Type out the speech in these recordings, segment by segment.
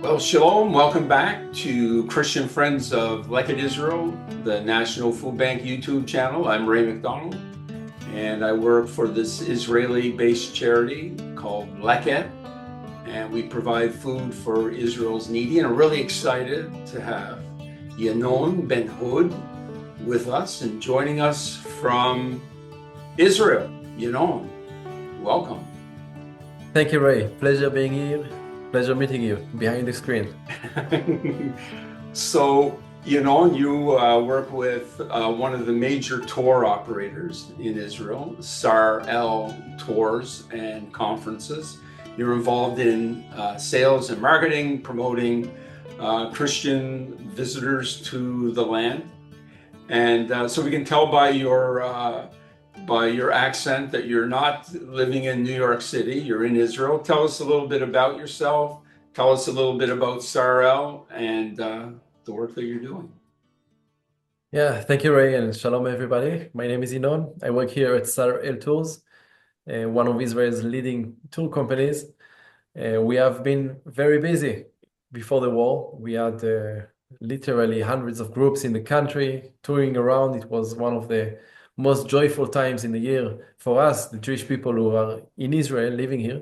Well, shalom. Welcome back to Christian Friends of Leket Israel, the National Food Bank YouTube channel. I'm Ray McDonald, and I work for this Israeli-based charity called Leket, and we provide food for Israel's needy. And I'm really excited to have Yinon Ben Hod with us and joining us from Israel. Yinon, welcome. Thank you, Ray. Pleasure being here. Pleasure meeting you behind the screen. So, you work with one of the major tour operators in Israel, Sar-El Tours and conferences. You're involved in sales and marketing, promoting Christian visitors to the land. And so we can tell by your accent that you're not living in New York City, you're in Israel. Tell us a little bit about yourself. Tell us a little bit about Sarel and the work that you're doing. Yeah, thank you, Ray, and shalom, everybody. My name is Yinon. I work here at Sar-El Tours, one of Israel's leading tour companies. We have been very busy before the war. We had literally hundreds of groups in the country touring around. It was one of the most joyful times in the year for us, the Jewish people who are in Israel living here,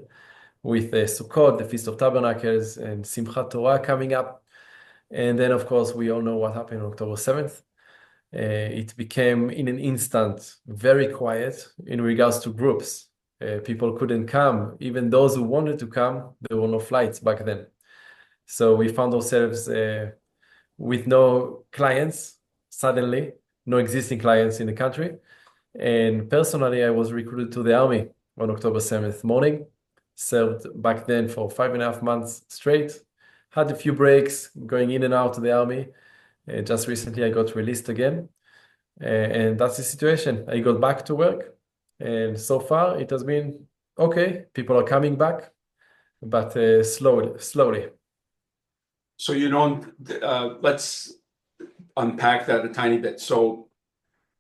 with Sukkot, the Feast of Tabernacles, and Simchat Torah coming up. And then, of course, we all know what happened on October 7th. It became, in an instant, very quiet in regards to groups. People couldn't come. Even those who wanted to come, there were no flights back then. So we found ourselves with no clients, suddenly, no existing clients in the country. And personally, I was recruited to the army on October 7th morning, served back then for 5.5 months straight, had a few breaks going in and out of the army. Just recently, I got released again. And that's the situation. I got back to work. And so far, it has been okay. People are coming back, but slowly. So, let's unpack that a tiny bit. So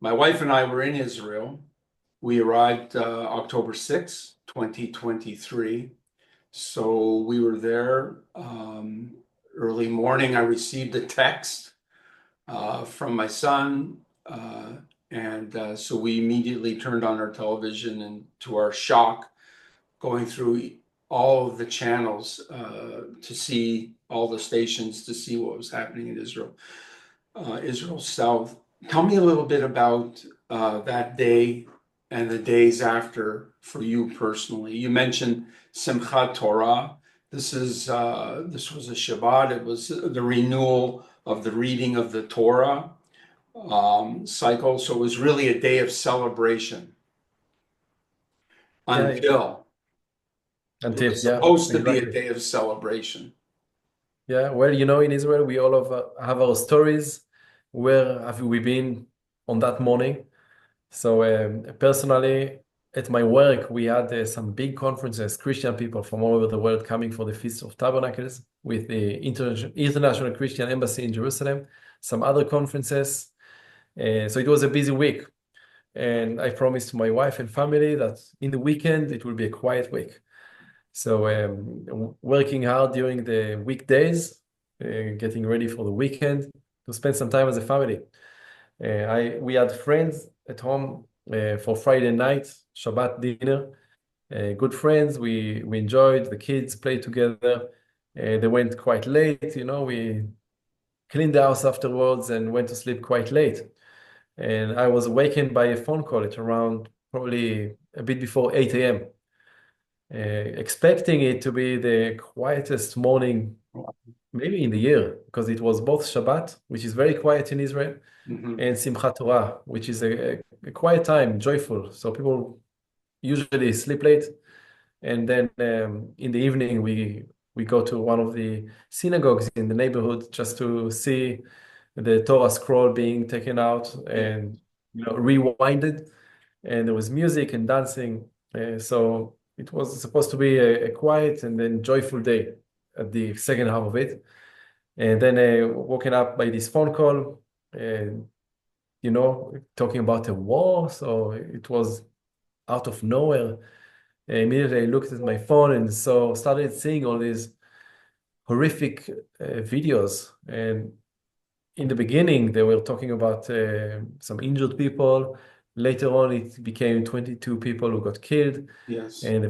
my wife and I were in Israel. We arrived October 6th, 2023. So we were there early morning. I received a text from my son. So we immediately turned on our television, and to our shock, going through all of the channels to see all the stations to see what was happening in Israel, Israel South. Tell me a little bit about that day and the days after for you personally. You mentioned Simchat Torah. This was a Shabbat. It was the renewal of the reading of the Torah cycle. So it was really a day of celebration until it was supposed to be a day of celebration. Yeah, well, in Israel, we all have our stories. Where have we been on that morning? So personally, at my work, we had some big conferences, Christian people from all over the world coming for the Feast of Tabernacles with the International Christian Embassy in Jerusalem, some other conferences. So it was a busy week. And I promised my wife and family that in the weekend, it will be a quiet week. So working hard during the weekdays, getting ready for the weekend to spend some time as a family. We had friends at home for Friday night, Shabbat dinner. Good friends. We enjoyed. The kids played together. They went quite late. We cleaned the house afterwards and went to sleep quite late. And I was awakened by a phone call at around probably a bit before 8 a.m. Expecting it to be the quietest morning maybe in the year, because it was both Shabbat, which is very quiet in Israel, and Simchat Torah, which is a quiet time, joyful. So people usually sleep late. And then in the evening, we go to one of the synagogues in the neighborhood just to see the Torah scroll being taken out and rewinded. And there was music and dancing. So it was supposed to be a quiet and then joyful day at the second half of it. And then woken up by this phone call, and talking about a war. So it was out of nowhere. Immediately I looked at my phone and started seeing all these horrific videos. And in the beginning, they were talking about some injured people. Later on, it became 22 people who got killed. Yes. And the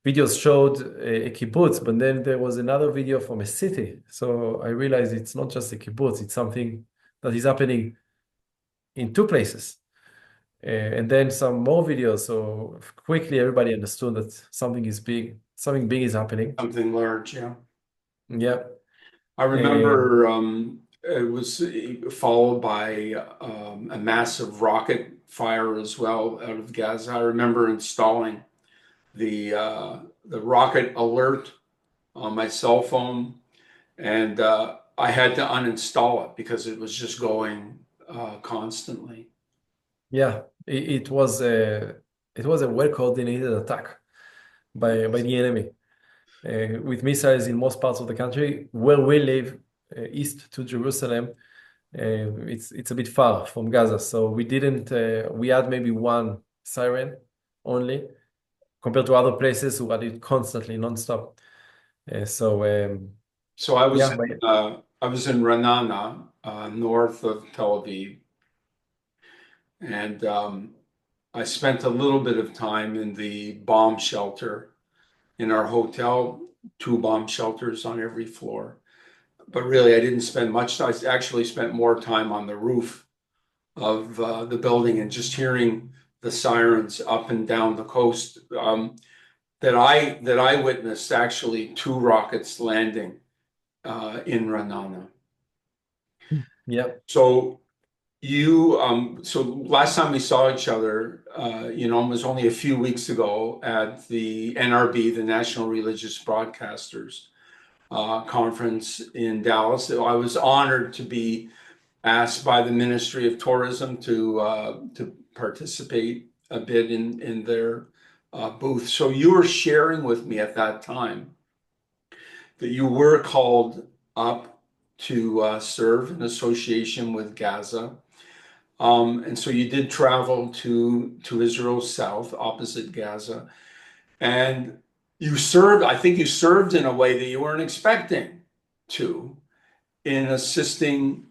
videos showed a kibbutz, but then there was another video from a city. So I realized it's not just a kibbutz, it's something that is happening in two places. And then some more videos. So quickly, everybody understood that something big is happening. Something large, yeah. Yeah. I remember it was followed by a massive rocket fire as well out of Gaza. I remember installing the rocket alert on my cell phone, and I had to uninstall it because it was just going constantly. Yeah, it was a well-coordinated attack by Yes. the enemy with missiles in most parts of the country. Where we live, east to Jerusalem, it's a bit far from Gaza, so we had maybe one siren only compared to other places who had it constantly, nonstop. So So yeah, I was in Ra'anana, north of Tel Aviv, and I spent a little bit of time in the bomb shelter in our hotel, two bomb shelters on every floor. But really, I didn't spend much time. I actually spent more time on the roof of the building and just hearing the sirens up and down the coast. That I witnessed actually two rockets landing in Ra'anana. yeah, So so last time we saw each other, it was only a few weeks ago at the NRB, the National Religious Broadcasters conference in Dallas. I was honored to be asked by the Ministry of Tourism to participate a bit in their booth. So you were sharing with me at that time that you were called up to serve in association with Gaza. And so you did travel to Israel's south, opposite Gaza, and I think you served in a way that you weren't expecting to, in assisting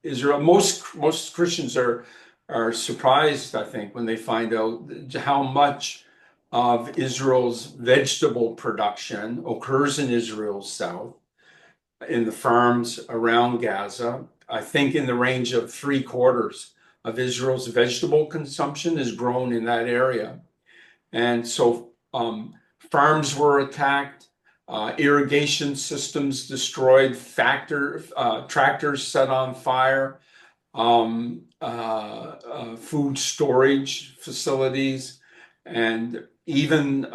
Israel. Most Christians are surprised, I think, when they find out how much of Israel's vegetable production occurs in Israel's south, in the farms around Gaza. I think in the range of three-quarters of Israel's vegetable consumption is grown in that area. And so farms were attacked, irrigation systems destroyed, tractors set on fire, food storage facilities, and even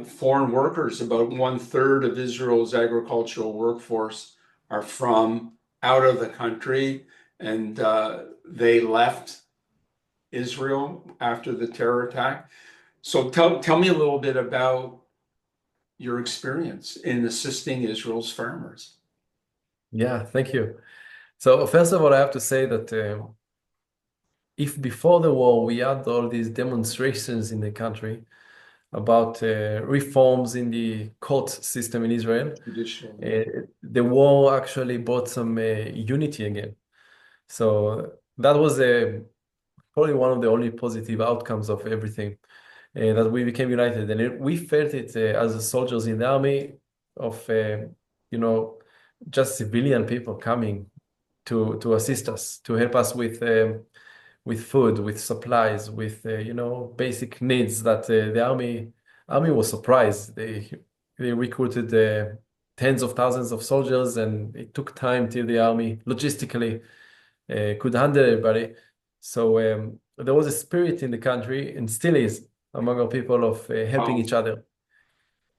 foreign workers. About 1/3 of Israel's agricultural workforce are from out of the country, and they left Israel after the terror attack. So tell me a little bit about your experience in assisting Israel's farmers. yeah. Thank you. So first of all, I have to say that if before the war we had all these demonstrations in the country about reforms in the court system in Israel, Traditionally, the war actually brought some unity again. So that was probably one of the only positive outcomes of everything, that we became united. And we felt it as soldiers in the army of, you know, just civilian people coming to assist us, to help us with food, with supplies, with basic needs that the army was surprised. They recruited tens of thousands of soldiers, and it took time till the army logistically could handle everybody. So there was a spirit in the country, and still is among our people, of helping wow. each other.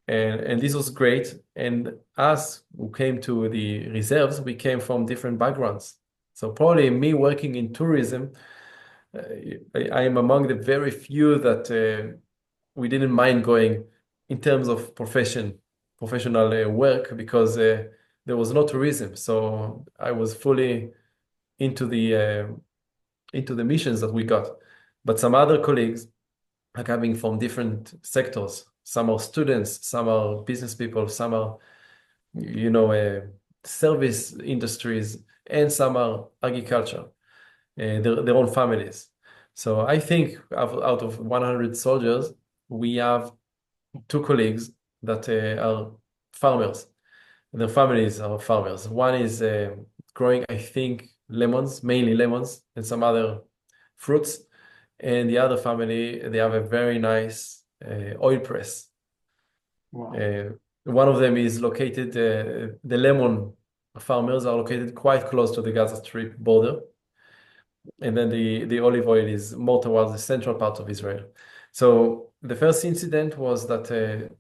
And this was great. And us who came to the reserves, we came from different backgrounds. So probably me working in tourism, I am among the very few that we didn't mind going in terms of professional work, because there was no tourism. So I was fully into the missions that we got. But some other colleagues are coming from different sectors. Some are students, some are business people, some are you know, service industries, and some are agriculture, their own families. So I think out of 100 soldiers, we have two colleagues that are farmers. Their families are farmers. One is growing, I think, lemons, mainly lemons, and some other fruits. And the other family, they have a very nice oil press. Wow. One of them is located, the lemon farmers are located quite close to the Gaza Strip border. And then the olive oil is more towards the central part of Israel. So the first incident was that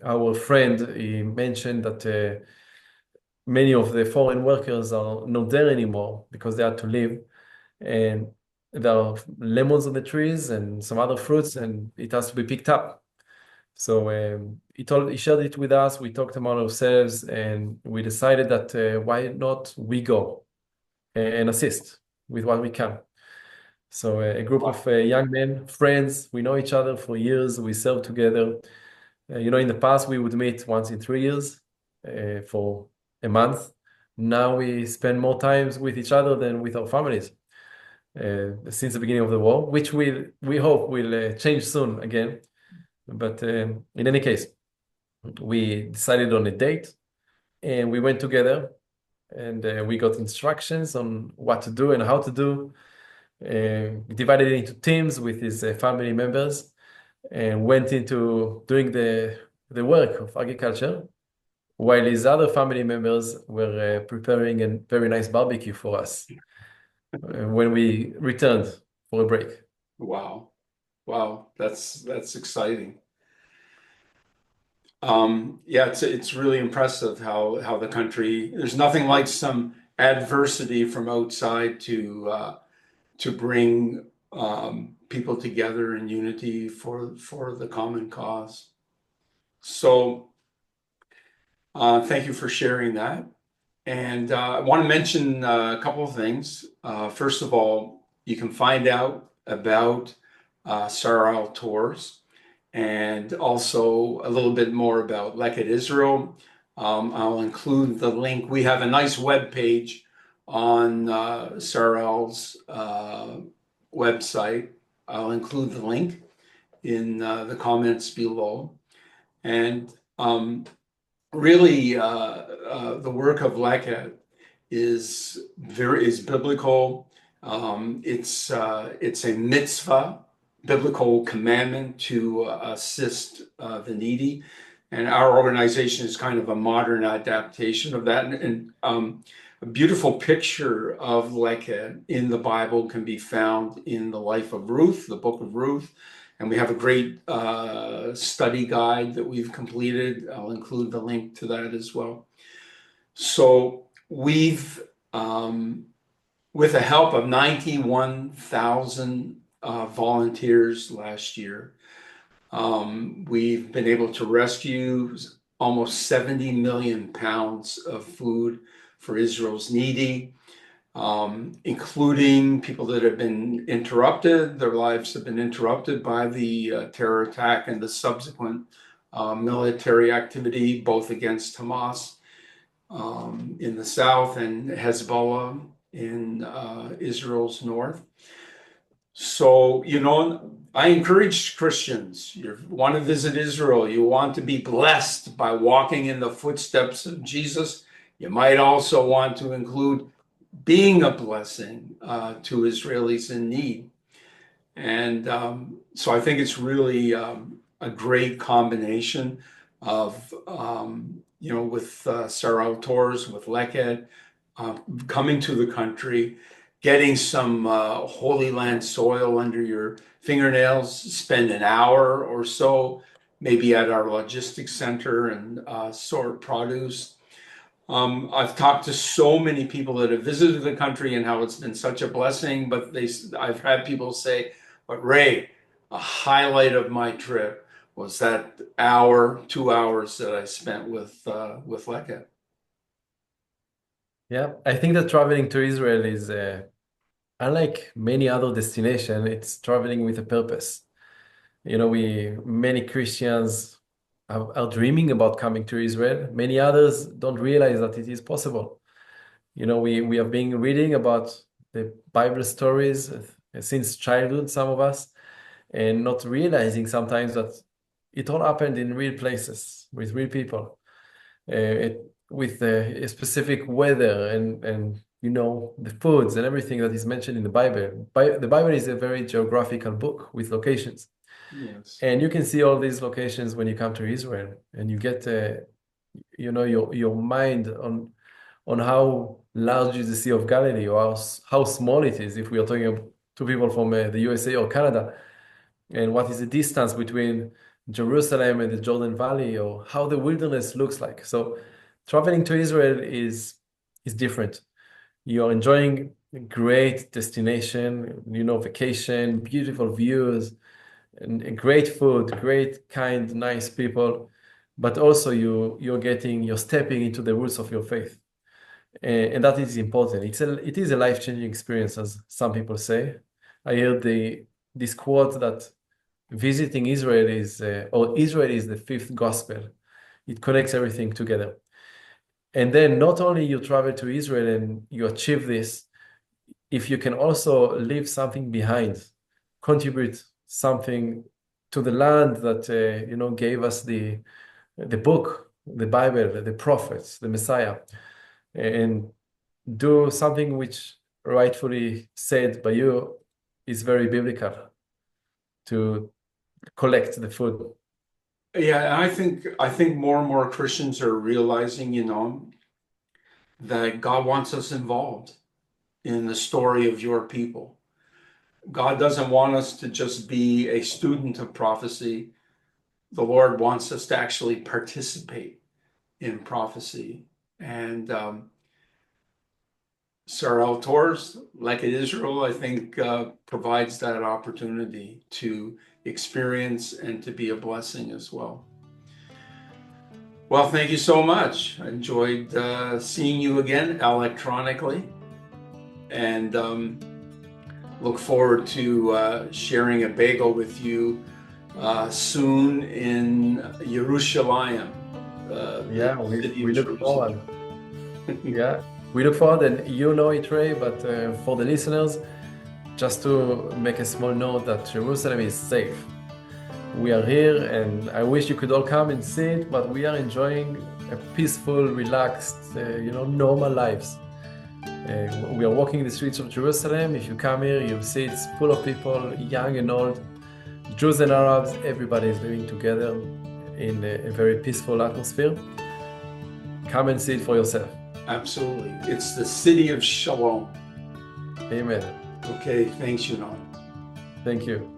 our friend, he mentioned that many of the foreign workers are not there anymore because they had to leave. And there are lemons on the trees and some other fruits, and it has to be picked up. So he shared it with us. We talked among ourselves, and we decided that why not we go and assist with what we can. So a group of young men, friends, we know each other for years. We served together. In the past, we would meet once in 3 years for a month. Now we spend more times with each other than with our families since the beginning of the war, which we hope will change soon again. But in any case, we decided on a date and we went together and we got instructions on what to do and how to do. Divided into teams with his family members and went into doing the work of agriculture while his other family members were preparing a very nice barbecue for us when we returned for a break. Wow. Wow. That's exciting. Yeah, it's really impressive how the country, there's nothing like some adversity from outside to bring people together in unity for the common cause. So thank you for sharing that. And I want to mention a couple of things. First of all, you can find out about Sar-El Tours and also a little bit more about Leket Israel. I'll include the link. We have a nice web page on Sarel's website. I'll include the link in the comments below. And really, the work of Leket is biblical. It's a mitzvah, biblical commandment to assist the needy, and our organization is kind of a modern adaptation of that. And a beautiful picture of Leket in the Bible can be found in the life of Ruth, the book of Ruth. And we have a great study guide that we've completed. I'll include the link to that as well. So we've, with the help of 91,000 volunteers last year, we've been able to rescue almost 70 million pounds of food for Israel's needy. Including people that have been interrupted, their lives have been interrupted by the terror attack and the subsequent military activity, both against Hamas in the south and Hezbollah in Israel's north. So, I encourage Christians, you want to visit Israel, you want to be blessed by walking in the footsteps of Jesus, you might also want to include being a blessing to Israelis in need. And so I think it's really a great combination of, with Sar-El Tours, with Leket, coming to the country, getting some Holy Land soil under your fingernails, spend an hour or so, maybe at our logistics center and sort produce. I've talked to so many people that have visited the country and how it's been such a blessing, but I've had people say, but Ray, a highlight of my trip was that 2 hours that I spent with Leket. Yeah, I think that traveling to Israel is, unlike many other destinations, it's traveling with a purpose. Many Christians are dreaming about coming to Israel. Many others don't realize that it is possible. We have been reading about the Bible stories since childhood, some of us, and not realizing sometimes that it all happened in real places with real people, with a specific weather and the foods and everything that is mentioned in the Bible. The Bible is a very geographical book with locations. Yes. And you can see all these locations when you come to Israel, and you get your mind on how large is the Sea of Galilee, or how small it is if we are talking to people from the USA or Canada, and what is the distance between Jerusalem and the Jordan Valley, or how the wilderness looks like. So traveling to Israel is different. You are enjoying a great destination, vacation, beautiful views, and great food, great, kind, nice people, but also you're stepping into the roots of your faith, and that is important. It is a life-changing experience, as some people say. I heard this quote that visiting Israel Israel is the fifth gospel. It connects everything together. And then not only you travel to Israel and you achieve this, if you can also leave something behind, contribute something to the land that gave us the book, the Bible, the prophets, the Messiah, and do something which rightfully said by you is very biblical, to collect the food. Yeah, I think more and more Christians are realizing, that God wants us involved in the story of your people. God doesn't want us to just be a student of prophecy. The Lord wants us to actually participate in prophecy. And Sar-El Tours, Leket Israel, I think provides that opportunity to experience and to be a blessing as well. Well, thank you so much. I enjoyed seeing you again electronically, and look forward to sharing a bagel with you soon in Jerusalem. Yeah, we look forward. Yeah, we look forward, and it, Ray, but for the listeners, just to make a small note that Jerusalem is safe. We are here, and I wish you could all come and see it, but we are enjoying a peaceful, relaxed, normal lives. We are walking the streets of Jerusalem. If you come here, you'll see it's full of people, young and old, Jews and Arabs. Everybody is living together in a very peaceful atmosphere. Come and see it for yourself. Absolutely. It's the city of Shalom. Amen. Okay, thanks, Yinon. Thank you.